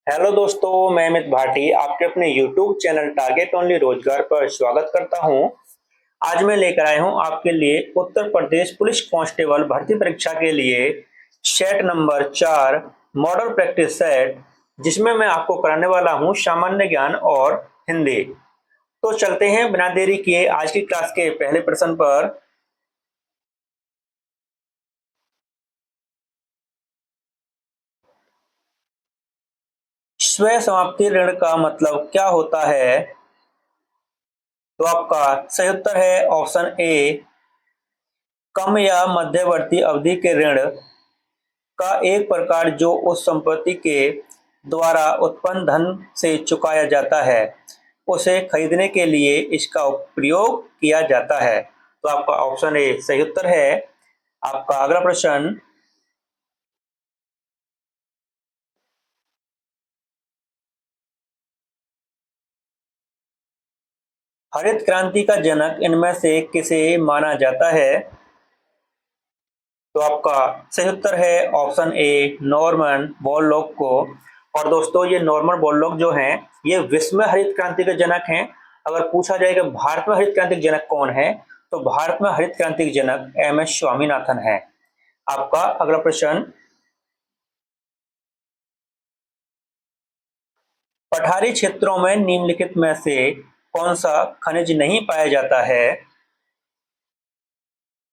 Hello दोस्तों, मैं अमित भाटी आपके अपने YouTube चैनल टारगेट ओनली रोजगार पर स्वागत करता हूं। आज मैं लेकर आया हूं आपके लिए उत्तर प्रदेश पुलिस कांस्टेबल भर्ती परीक्षा के लिए set number 4 model practice set, जिसमें मैं आपको कराने वाला हूं सामान्य ज्ञान और हिंदी। तो चलते हैं बिना देरी किए आज की क्लास के पहले प्रश्न पर। स्वयं समाप्ति ऋण का मतलब क्या होता है? तो आपका सही उत्तर है ऑप्शन ए, कम या मध्यवर्ती अवधि के ऋण का एक प्रकार जो उस संपत्ति के द्वारा उत्पन्न धन से चुकाया जाता है, उसे खरीदने के लिए इसका प्रयोग किया जाता है। तो आपका ऑप्शन ए सही उत्तर है। आपका अगला प्रश्न, हरित क्रांति का जनक इनमें से किसे माना जाता है? तो आपका सही उत्तर है ऑप्शन ए नॉर्मन बोरलॉग को। और दोस्तों, ये नॉर्मन बोरलॉग जो हैं, ये विश्व में हरित क्रांति के जनक हैं। अगर पूछा जाए कि भारत में हरित क्रांति के जनक कौन है, तो भारत में हरित क्रांति के जनक एम.एस. स्वामीनाथन है। आपका अगला प्रश्न, पठारी क्षेत्रों में निम्नलिखित में से कौन सा खनिज नहीं पाया जाता है?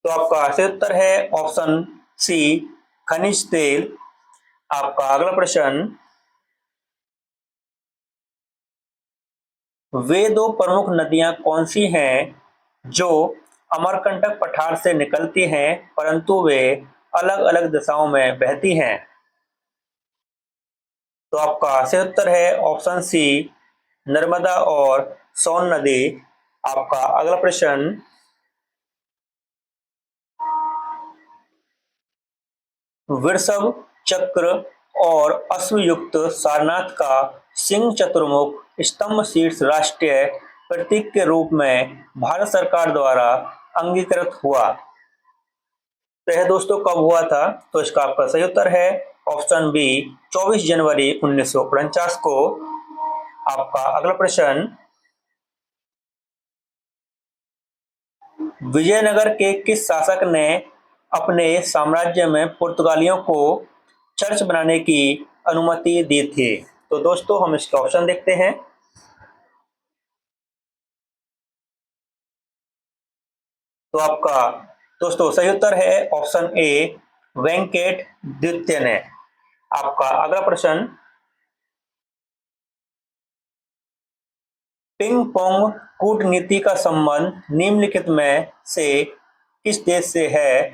तो आपका सही उत्तर है ऑप्शन सी खनिज तेल। आपका अगला प्रश्न, वे दो प्रमुख नदियां कौन सी हैं जो अमरकंटक पठार से निकलती हैं परंतु वे अलग अलग दिशाओं में बहती हैं? तो आपका सही उत्तर है ऑप्शन सी नर्मदा और सोन नदी। आपका अगला प्रश्न, वृषभ, चक्र और अश्वयुक्त सारनाथ का सिंह चतुर्मुख स्तंभ शीर्ष राष्ट्रीय प्रतीक के रूप में भारत सरकार द्वारा अंगीकृत हुआ। तो यह दोस्तों कब हुआ था? तो इसका आपका सही उत्तर है ऑप्शन बी 24 जनवरी 1949 को। आपका अगला प्रश्न, विजयनगर के किस शासक ने अपने साम्राज्य में पुर्तगालियों को चर्च बनाने की अनुमति दी थी? तो दोस्तों, हम इसके ऑप्शन देखते हैं। तो आपका दोस्तों सही उत्तर है ऑप्शन ए वेंकट द्वितीय ने। आपका अगला प्रश्न, पिंग पोंग कूटनीति का संबंध निम्नलिखित में से किस देश से है?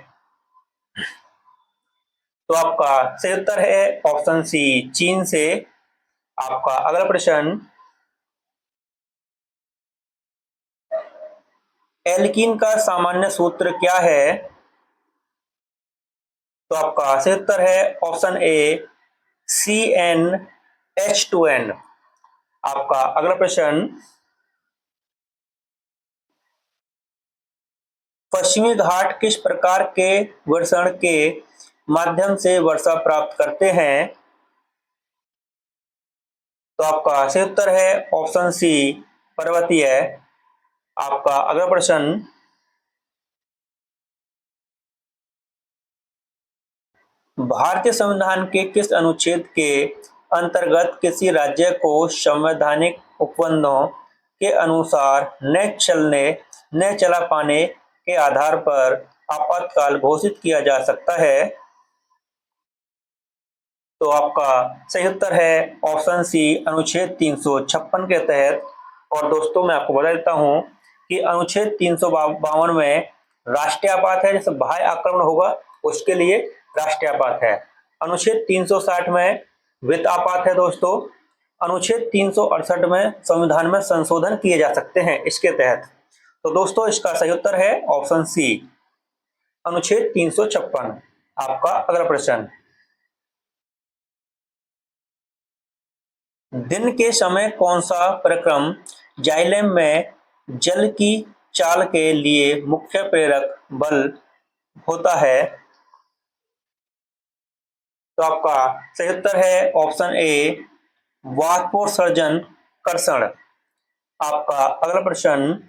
तो आपका सही उत्तर है ऑप्शन सी चीन से। आपका अगला प्रश्न, एल्कीन का सामान्य सूत्र क्या है? तो आपका सही उत्तर है ऑप्शन ए CnH2n। आपका अगला प्रश्न, पश्चिमी घाट किस प्रकार के वर्षण के माध्यम से वर्षा प्राप्त करते हैं? तो आपका सही उत्तर है ऑप्शन सी पर्वतीय। आपका अगला प्रश्न, भारतीय संविधान के किस अनुच्छेद के अंतर्गत किसी राज्य को संवैधानिक उपबंधों के अनुसार न चला पाने के आधार पर आपातकाल घोषित किया जा सकता है? तो आपका सही उत्तर है ऑप्शन सी अनुच्छेद 356 के तहत। और दोस्तों, मैं आपको बता देता हूं कि अनुच्छेद 352 में राष्ट्रीय आपात है, जैसे बाह्य आक्रमण होगा उसके लिए राष्ट्रीय आपात है। अनुच्छेद 360 में वित्त आपात है दोस्तों। अनुच्छेद 368 में संविधान में संशोधन किए जा सकते हैं इसके तहत। तो दोस्तों, इसका सही उत्तर है ऑप्शन सी अनुच्छेद 356। आपका अगला प्रश्न, दिन के समय कौन सा प्रक्रम जाइलेम में जल की चाल के लिए मुख्य प्रेरक बल होता है? तो आपका सही उत्तर है ऑप्शन ए वाष्पोत्सर्जन कर्षण। आपका अगला प्रश्न,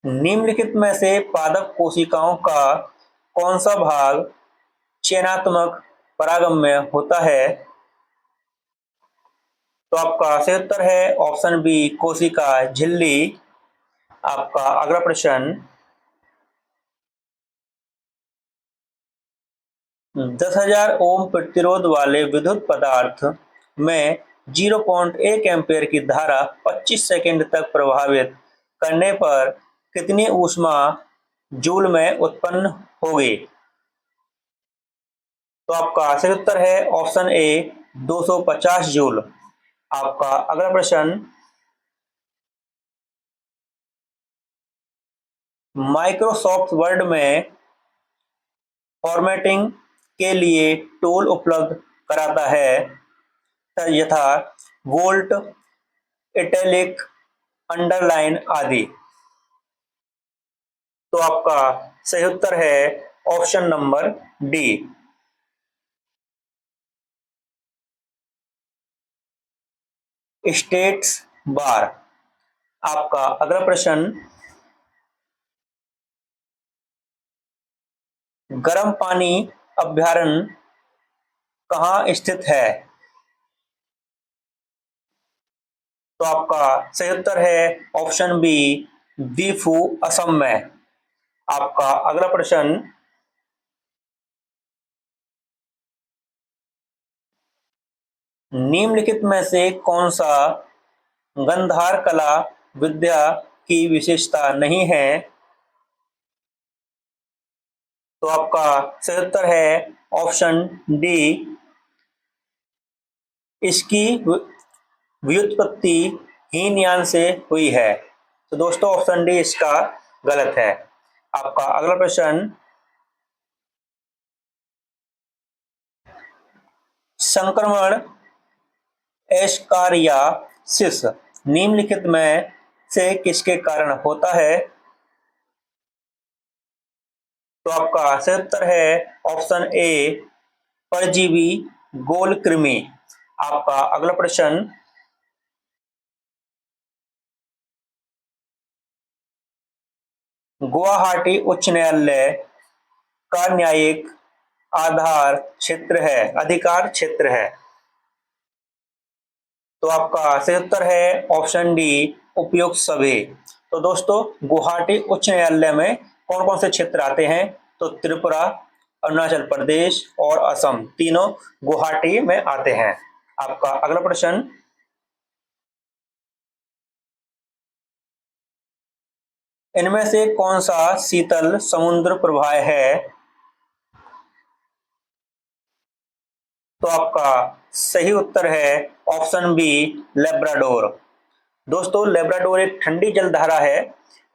निम्नलिखित में से पादप कोशिकाओं का कौन सा भाग चयनात्मक परागम्य होता है? तो आपका सही उत्तर है ऑप्शन बी, कोशिका झिल्ली। आपका अगला प्रश्न, 10,000 ओम प्रतिरोध वाले विद्युत पदार्थ में 0.1 एम्पीयर की धारा 25 सेकंड तक प्रभावित करने पर कितनी ऊष्मा जूल में उत्पन्न होगी? तो आपका सही उत्तर है ऑप्शन ए, 250 जूल। आपका अगला प्रश्न, माइक्रोसॉफ्ट वर्ड में फॉर्मेटिंग के लिए टूल उपलब्ध कराता है यथा वोल्ट, इटैलिक, अंडरलाइन आदि। तो आपका सही उत्तर है option number D. Status bar. आपका अगला प्रश्न, गर्म पानी अभ्यारण्य कहाँ स्थित है? तो आपका सही उत्तर है ऑप्शन बी, दीफू, असम में। आपका अगला प्रश्न, निम्नलिखित में से कौन सा गंधार कला विद्या की विशेषता नहीं है? तो आपका सही उत्तर है ऑप्शन डी, इसकी व्युत्पत्ति हीनयान से हुई है। तो दोस्तों ऑप्शन डी इसका गलत है। आपका अगला प्रश्न, संक्रमण एस्कारियासिस निम्नलिखित में से किसके कारण होता है? तो आपका सही उत्तर है ऑप्शन ए, परजीवी गोल कृमि। आपका अगला प्रश्न, गुवाहाटी उच्च न्यायालय का न्यायिक आधार क्षेत्र है, अधिकार क्षेत्र है। तो आपका सही उत्तर है ऑप्शन डी, उपयुक्त सभी। तो दोस्तों गुवाहाटी उच्च न्यायालय में कौन कौन से क्षेत्र आते हैं? तो त्रिपुरा, अरुणाचल प्रदेश और असम तीनों गुवाहाटी में आते हैं। आपका अगला प्रश्न, इनमें से कौन सा शीतल समुद्र प्रवाह है? तो आपका सही उत्तर है ऑप्शन बी, लेब्राडोर। दोस्तों लेब्राडोर एक ठंडी जलधारा है,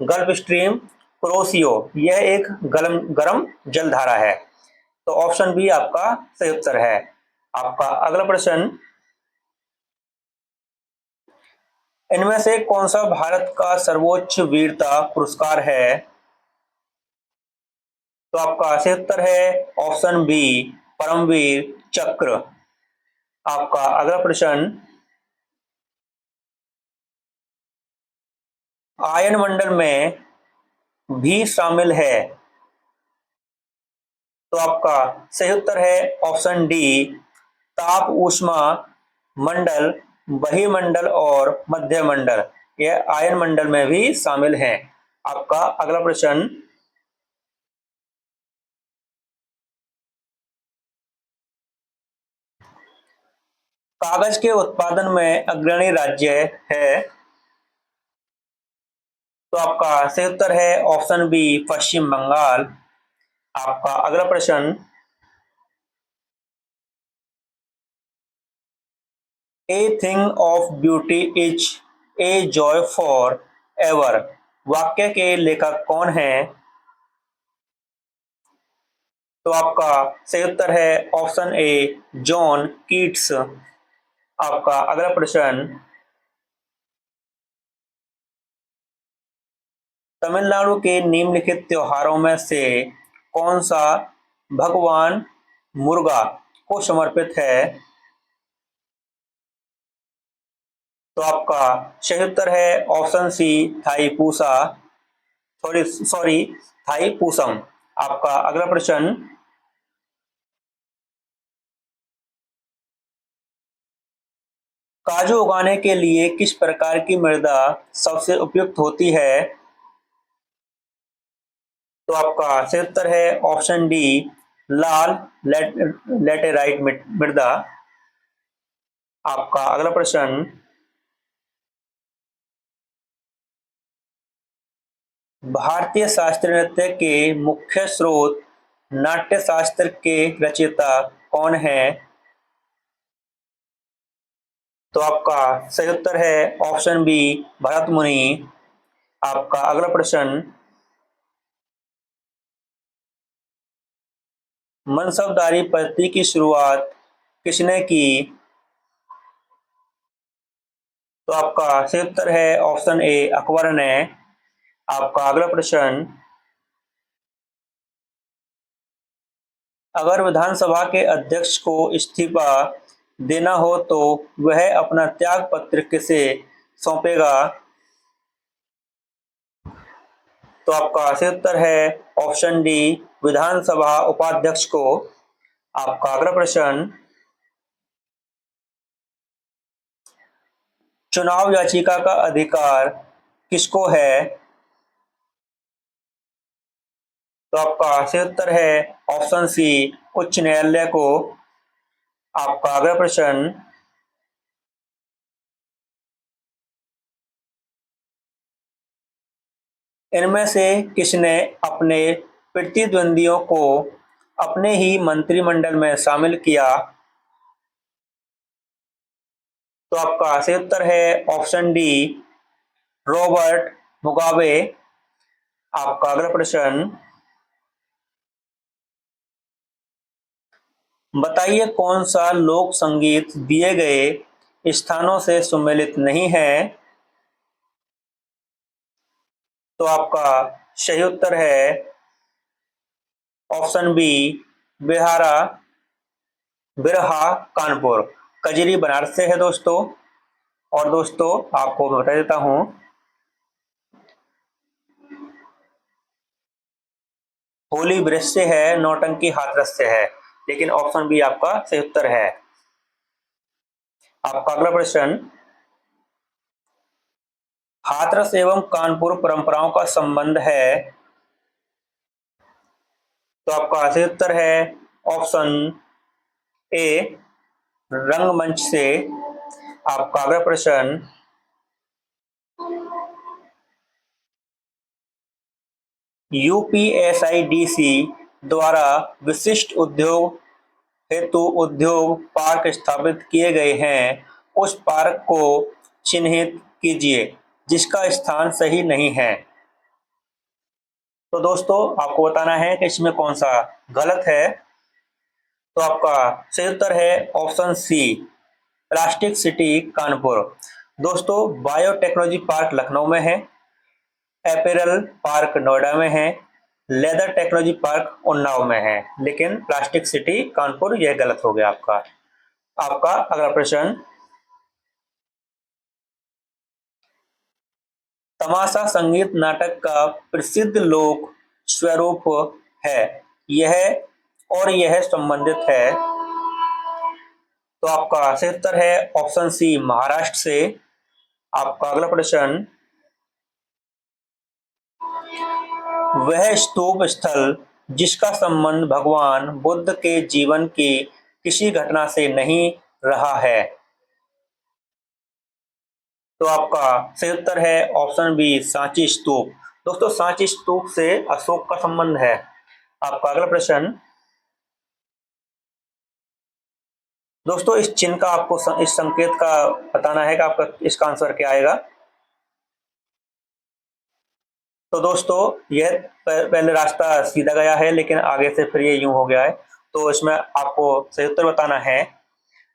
गल्फ स्ट्रीम, क्रोसियो यह एक गर्म जलधारा है। तो ऑप्शन बी आपका सही उत्तर है। आपका अगला प्रश्न, इनमें से कौन सा भारत का सर्वोच्च वीरता पुरस्कार है? तो आपका सही उत्तर है ऑप्शन बी, परमवीर चक्र। आपका अगला प्रश्न, आयन मंडल में भी शामिल है? तो आपका सही उत्तर है ऑप्शन डी, ताप ऊष्मा मंडल, बहिमंडल और मध्य मंडल यह आयन मंडल में भी शामिल हैं। आपका अगला प्रश्न, कागज के उत्पादन में अग्रणी राज्य है? तो आपका सही उत्तर है ऑप्शन बी, पश्चिम बंगाल। आपका अगला प्रश्न, a thing of beauty is a joy for ever वाक्य के लेखक कौन है? तो आपका सही उत्तर है ऑप्शन ए, जॉन कीट्स। आपका अगला प्रश्न, तमिलनाडु के निम्नलिखित त्योहारों में से कौन सा भगवान मुर्गा को समर्पित है? तो आपका सही उत्तर है ऑप्शन सी थाईपुसा, सॉरी थाईपुसम। आपका अगला प्रश्न, काजू उगाने के लिए किस प्रकार की मृदा सबसे उपयुक्त होती है? तो आपका सही उत्तर है ऑप्शन डी लाल लेटेराइट मृदा। आपका अगला प्रश्न, भारतीय शास्त्रीय नृत्य के मुख्य स्रोत नाट्य शास्त्र के रचयिता कौन है? तो आपका सही उत्तर है ऑप्शन बी भरत मुनि। आपका अगला प्रश्न, मनसबदारी पद्धति की शुरुआत किसने की? तो आपका सही उत्तर है ऑप्शन ए अकबर ने। आपका अगला प्रश्न, अगर विधानसभा के अध्यक्ष को इस्तीफा देना हो तो वह अपना त्याग पत्र किसे सौंपेगा? तो आपका सही उत्तर है ऑप्शन डी विधानसभा उपाध्यक्ष को। आपका अगला प्रश्न, चुनाव याचिका का अधिकार किसको है? तो आपका सही उत्तर है ऑप्शन सी उच्च न्यायालय को। आपका अगला प्रश्न, इनमें से किसने अपने प्रतिद्वंदियों को अपने ही मंत्रिमंडल में शामिल किया? तो आपका सही उत्तर है ऑप्शन डी रॉबर्ट मुगाबे। आपका अगला प्रश्न, बताइए कौन सा लोक संगीत दिए गए स्थानों से सम्मिलित नहीं है? तो आपका सही उत्तर है ऑप्शन बी बिहारा बिरहा कानपुर। कजरी बनारस से है दोस्तों। और दोस्तों आपको मैं बता देता हूं, होली वृक्ष से है, नौटंकी हाथरस से है, लेकिन ऑप्शन बी आपका सही उत्तर है। आपका अगला प्रश्न, हाथरस एवं कानपुर परंपराओं का संबंध है? तो आपका सही उत्तर है ऑप्शन ए रंगमंच से। आपका अगला प्रश्न, यूपीएसआईडीसी द्वारा विशिष्ट उद्योग हेतु उद्योग पार्क स्थापित किए गए हैं, उस पार्क को चिन्हित कीजिए जिसका स्थान सही नहीं है। तो दोस्तों आपको बताना है कि इसमें कौन सा गलत है। तो आपका सही उत्तर है option C plastic city Kanpur. दोस्तों बायोटेक्नोलॉजी पार्क लखनऊ में है, एपेरल पार्क नोएडा में है, लेदर टेक्नोलॉजी पार्क उन्नाव में है, लेकिन प्लास्टिक सिटी कानपुर यह गलत हो गया आपका। आपका अगला प्रश्न, तमाशा संगीत नाटक का प्रसिद्ध लोक स्वरूप है, यह संबंधित है। तो आपका सही उत्तर है ऑप्शन सी महाराष्ट्र से। आपका अगला प्रश्न, वह स्तूप स्थल जिसका संबंध भगवान बुद्ध के जीवन की किसी घटना से नहीं रहा है? तो आपका सही उत्तर है ऑप्शन बी सांची स्तूप। दोस्तों सांची स्तूप से अशोक का संबंध है। आपका अगला प्रश्न, दोस्तों इस चिन्ह का आपको इस संकेत का बताना है कि आपका इसका आंसर क्या आएगा। तो दोस्तों यह पहले रास्ता सीधा गया है, लेकिन आगे से फिर ये यूं हो गया है, तो इसमें आपको सही उत्तर बताना है।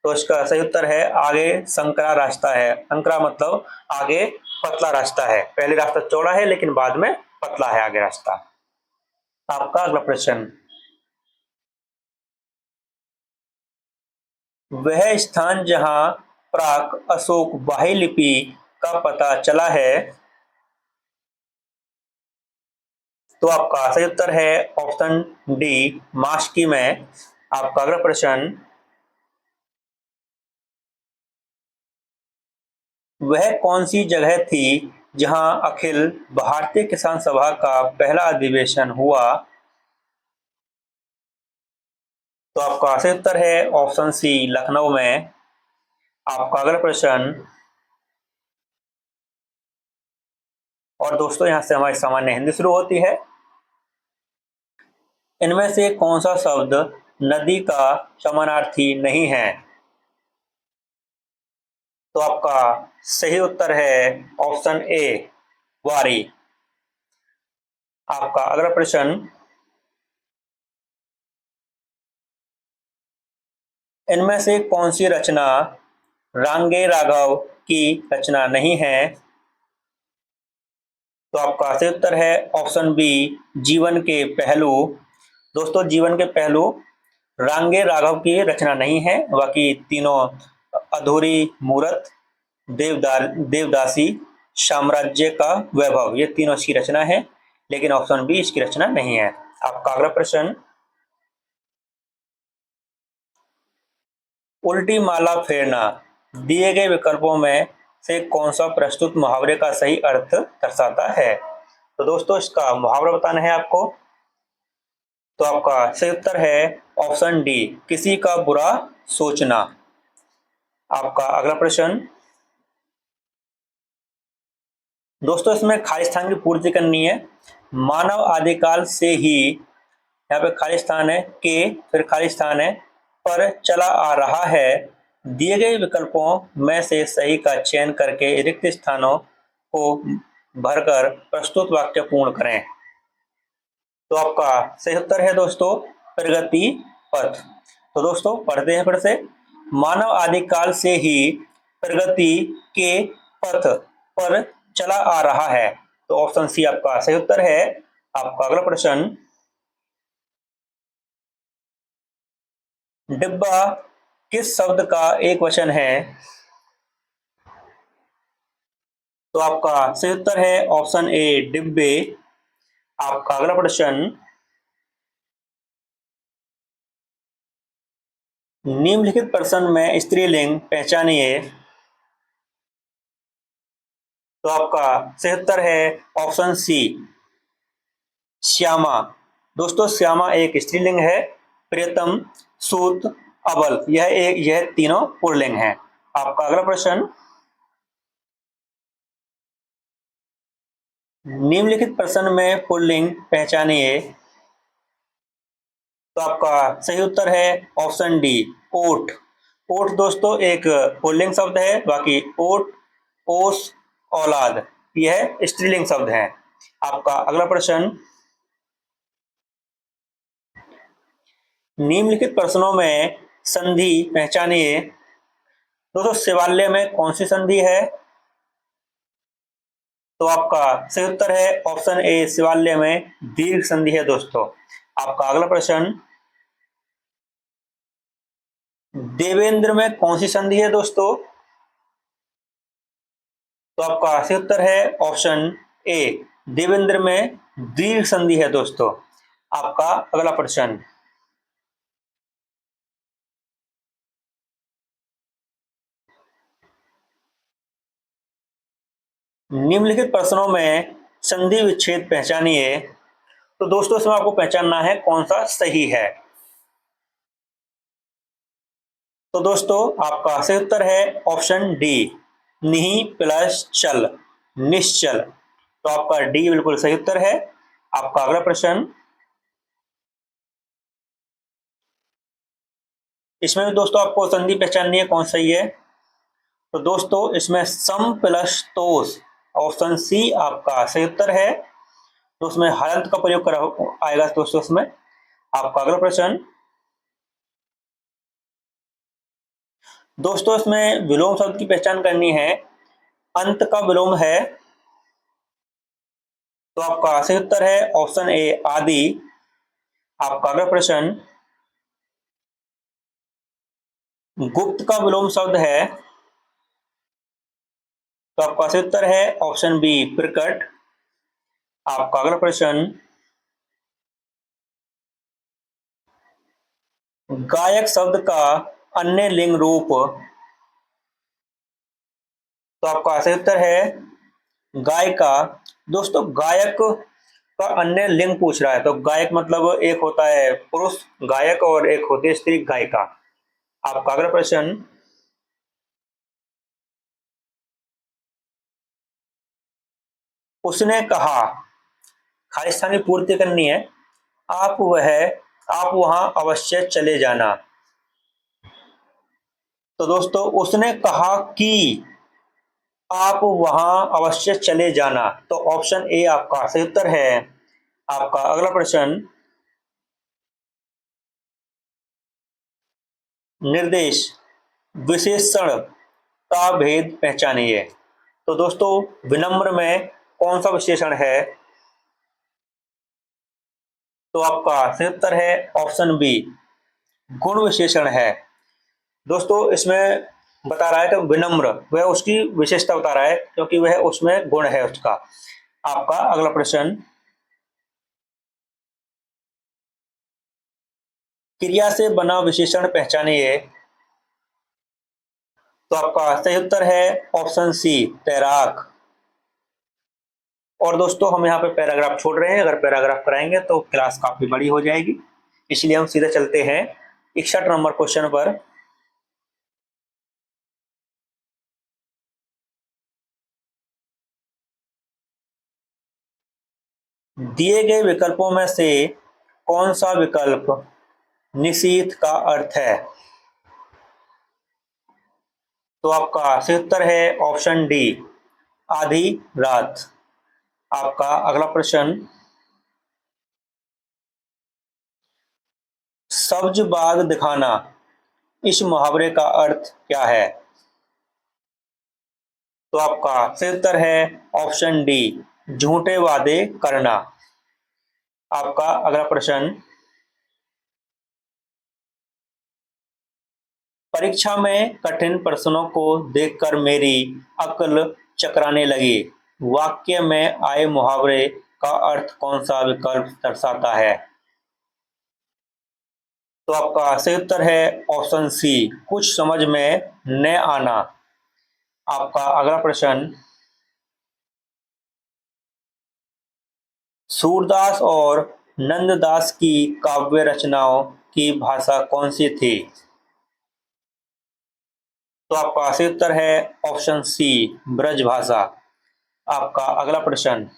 तो इसका सही उत्तर है आगे संकरा रास्ता है। संकरा मतलब आगे पतला रास्ता है, पहले रास्ता चौड़ा है लेकिन बाद में पतला है आगे रास्ता। आपका अगला प्रश्न, वह स्थान जहां प्राक अशोक वाही लिपि का पता चला है। तो आपका सही उत्तर है ऑप्शन डी, मास्की में। आपका अगला प्रश्न, वह कौन सी जगह थी जहां अखिल भारतीय किसान सभा का पहला अधिवेशन हुआ। तो आपका सही उत्तर है ऑप्शन सी, लखनऊ में। आपका अगला प्रश्न, और दोस्तों यहां से हमारी सामान्य हिंदी शुरू होती है। इनमें से कौन सा शब्द नदी का समानार्थी नहीं है। तो आपका सही उत्तर है ऑप्शन ए, वारी। आपका अगला प्रश्न, इनमें से कौन सी रचना रांगे राघव की रचना नहीं है। तो आपका सही उत्तर है ऑप्शन बी, जीवन के पहलू। दोस्तों जीवन के पहलू रांगे राघव की रचना नहीं है, बाकी तीनों अधूरी मूरत, देवदासी, साम्राज्य का वैभव, ये तीनों इसकी रचना है, लेकिन ऑप्शन बी इसकी रचना नहीं है। आपका अगला प्रश्न, उल्टी माला फेरना दिए गए विकल्पों में से कौन सा प्रस्तुत मुहावरे का सही अर्थ दर्शाता है। तो दोस्तों इसका मुहावरा बताना है आपको। तो आपका सही उत्तर है ऑप्शन डी, किसी का बुरा सोचना। आपका अगला प्रश्न, दोस्तों इसमें खाली स्थान की पूर्ति करनी है। मानव आदिकाल से ही, यहाँ पे खाली स्थान है के, फिर खाली स्थान है पर चला आ रहा है, दिए गए विकल्पों में से सही का चयन करके रिक्त स्थानों को भरकर प्रस्तुत वाक्य पूर्ण करें। तो आपका सही उत्तर है दोस्तों प्रगति पथ। तो दोस्तों पढ़ते हैं फिर से, मानव आदिकाल से ही प्रगति के पथ पर चला आ रहा है। तो ऑप्शन सी आपका सही उत्तर है। आपका अगला प्रश्न, डिब्बा किस शब्द का एक वचन है। तो आपका सही उत्तर है ऑप्शन ए, डिब्बे। आपका अगला प्रश्न, निम्नलिखित प्रश्न में स्त्रीलिंग पहचानिए। तो आपका सही उत्तर है ऑप्शन सी, श्यामा। दोस्तों श्यामा एक स्त्रीलिंग है, प्रियतम, सूत, अबल, यह तीनों पुल्लिंग हैं। आपका अगला प्रश्न, निम्नलिखित प्रश्न में पुल्लिंग पहचानिए। तो आपका सही उत्तर है ऑप्शन डी, ओट। ओट दोस्तों एक पुल्लिंग शब्द है, बाकी ओट, ओस, औलाद, यह स्त्रीलिंग शब्द है। आपका अगला प्रश्न, निम्नलिखित प्रश्नों में संधि पहचानिए। दोस्तों शिवालय में कौन सी संधि है। तो आपका सही उत्तर है ऑप्शन ए, शिवालय में दीर्घ संधि है दोस्तों। आपका अगला प्रश्न, देवेंद्र में कौन सी संधि है दोस्तों। तो आपका सही उत्तर है ऑप्शन ए, देवेंद्र में दीर्घ संधि है दोस्तों। आपका अगला प्रश्न, निम्नलिखित प्रश्नों में संधि विच्छेद पहचानिए। तो दोस्तों इसमें आपको पहचानना है कौन सा सही है। तो दोस्तों आपका सही उत्तर है ऑप्शन डी, निहि प्लस चल, निश्चल। तो आपका डी बिल्कुल सही उत्तर है। आपका अगला प्रश्न, इसमें भी दोस्तों आपको संधि पहचाननी है कौन सही है। तो दोस्तों इसमें सम प्लस तोस, ऑप्शन सी आपका सही उत्तर है। तो उसमें हलंत का प्रयोग करा आएगा दोस्तों इसमें। आपका अगला प्रश्न, दोस्तों इसमें विलोम शब्द की पहचान करनी है। अंत का विलोम है। तो आपका सही उत्तर है ऑप्शन ए, आदि। आपका अगला प्रश्न, गुप्त का विलोम शब्द है, तो आपका सही उत्तर है ऑप्शन बी प्रकट। आपका अगला प्रश्न, गायक शब्द का अन्य लिंग रूप, तो आपका सही उत्तर है गायिका। दोस्तों गायक का अन्य लिंग पूछ रहा है, तो गायक मतलब एक होता है पुरुष गायक और एक होती है स्त्री गायिका। आपका अगला प्रश्न, उसने कहा, खाली स्थान की पूर्ति करनी है। आप वह आप वहां अवश्य चले जाना। तो दोस्तों उसने कहा कि आप वहां अवश्य चले जाना, तो ऑप्शन ए आपका सही उत्तर है। आपका अगला प्रश्न, निर्देश विशेषण का भेद पहचानिए। तो दोस्तों विनम्र में कौन सा विशेषण है, तो आपका सही उत्तर है ऑप्शन बी गुण विशेषण है। दोस्तों इसमें बता रहा है कि विनम्र वह उसकी विशेषता बता रहा है क्योंकि वह उसमें गुण है उसका। आपका अगला प्रश्न, क्रिया से बना विशेषण पहचानिए। तो आपका सही उत्तर है ऑप्शन सी तैराक। और दोस्तों हम यहाँ पे पैराग्राफ छोड़ रहे हैं, अगर पैराग्राफ कराएंगे तो क्लास काफी बड़ी हो जाएगी, इसलिए हम सीधे चलते हैं 61 नंबर क्वेश्चन पर। दिए गए विकल्पों में से कौन सा विकल्प निशीथ का अर्थ है, तो आपका सही उत्तर है ऑप्शन डी आधी रात। आपका अगला प्रश्न, सब्ज बाग दिखाना, इस मुहावरे का अर्थ क्या है, तो आपका सही उत्तर है ऑप्शन डी झूठे वादे करना। आपका अगला प्रश्न, परीक्षा में कठिन प्रश्नों को देखकर मेरी अक्ल चकराने लगी, वाक्य में आए मुहावरे का अर्थ कौन सा विकल्प दर्शाता है, तो आपका सही उत्तर है ऑप्शन सी कुछ समझ में न आना। आपका अगला प्रश्न, सूरदास और नंददास की काव्य रचनाओं की भाषा कौन सी थी, तो आपका सही उत्तर है ऑप्शन सी ब्रज भाषा। आपका अगला प्रश्न,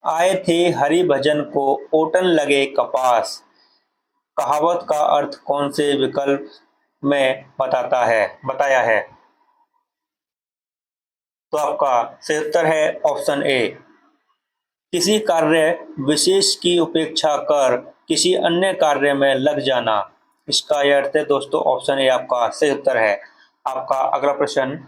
आए थे हरि भजन को ओटन लगे कपास, कहावत का अर्थ कौन से विकल्प में बताया है, तो आपका सही उत्तर है ऑप्शन ए किसी कार्य विशेष की उपेक्षा कर किसी अन्य कार्य में लग जाना। इसका यह अर्थ है दोस्तों ऑप्शन ए आपका सही उत्तर है। आपका अगला प्रश्न,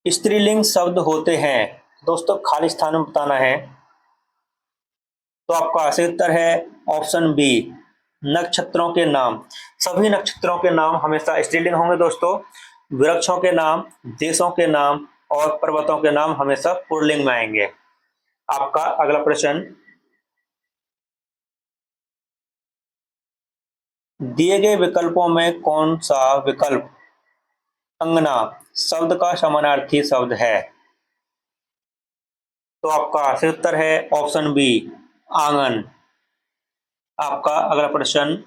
स्त्रीलिंग शब्द होते हैं, दोस्तों खाली स्थान में बताना है, तो आपका सही उत्तर है ऑप्शन बी नक्षत्रों के नाम। सभी नक्षत्रों के नाम हमेशा स्त्रीलिंग होंगे दोस्तों, वृक्षों के नाम, देशों के नाम और पर्वतों के नाम हमेशा पुल्लिंग में आएंगे। आपका अगला प्रश्न, दिए गए विकल्पों में कौन सा विकल्प अंगना शब्द का समानार्थी शब्द है, तो आपका सही उत्तर है ऑप्शन बी आंगन। आपका अगला प्रश्न,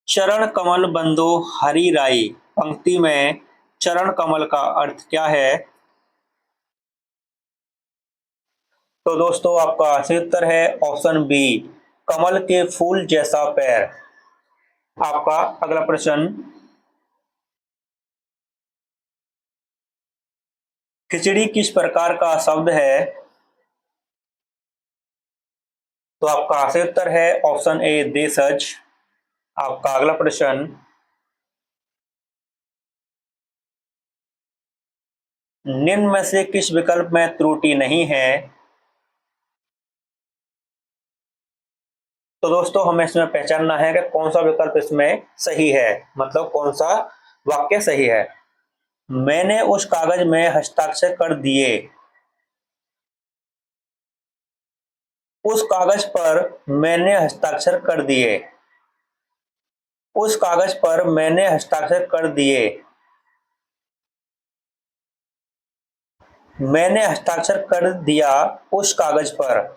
चरण कमल बंदो हरि राई, पंक्ति में चरण कमल का अर्थ क्या है, तो दोस्तों आपका सही उत्तर है ऑप्शन बी कमल के फूल जैसा पैर। आपका अगला प्रश्न, खिचड़ी किस प्रकार का शब्द है, तो आपका सही उत्तर है ऑप्शन ए देशज। आपका अगला प्रश्न, निम्न में से किस विकल्प में त्रुटि नहीं है? तो दोस्तों हमें इसमें पहचानना है कि कौन सा विकल्प इसमें सही है, मतलब कौन सा वाक्य सही है। मैंने उस कागज में हस्ताक्षर कर दिए। उस कागज पर मैंने हस्ताक्षर कर दिए। उस कागज पर मैंने हस्ताक्षर कर दिए। मैंने हस्ताक्षर कर दिया उस कागज पर।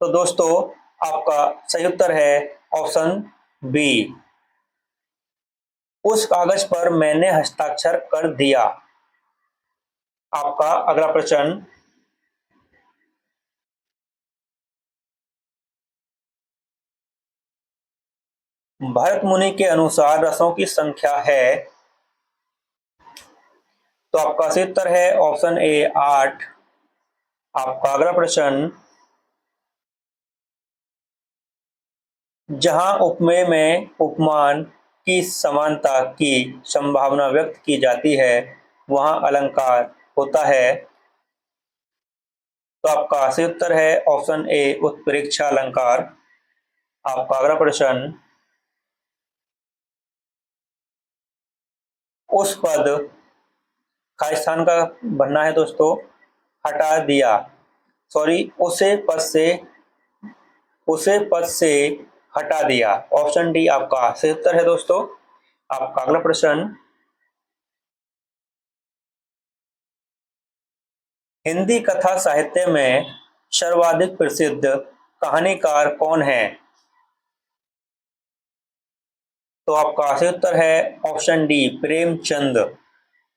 तो दोस्तों आपका सही उत्तर है ऑप्शन बी, उस कागज पर मैंने हस्ताक्षर कर दिया। आपका अगला प्रश्न, भरत मुनि के अनुसार रसों की संख्या है। तो आपका सही उत्तर है ऑप्शन ए 8। आपका अगला प्रश्न, जहां उपमेय में उपमान की समानता की संभावना व्यक्त की जाती है वहां अलंकार होता है। तो आपका सही उत्तर है ऑप्शन ए उत्प्रेक्षा अलंकार। आपका अगला प्रश्न, उस पद का स्थान का बनना है दोस्तों हटा दिया, सॉरी उसे पद से हटा दिया। ऑप्शन डी आपका सही उत्तर है दोस्तों। आपका अगला प्रश्न, हिंदी कथा साहित्य में सर्वाधिक प्रसिद्ध कहानीकार कौन है? तो आपका सही उत्तर है ऑप्शन डी प्रेमचंद।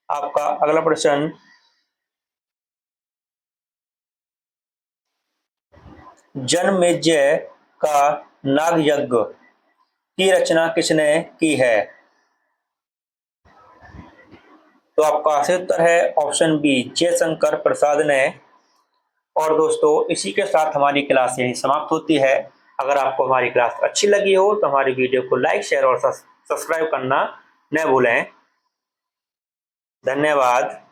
आपका अगला प्रश्न, जनमेजय का नाग यज्ञ की रचना किसने की है? तो आपका सही उत्तर है ऑप्शन बी जयशंकर प्रसाद ने। और दोस्तों इसी के साथ हमारी क्लास यही समाप्त होती है। अगर आपको हमारी क्लास अच्छी लगी हो तो हमारी वीडियो को लाइक शेयर और सब्सक्राइब करना न भूलें। धन्यवाद।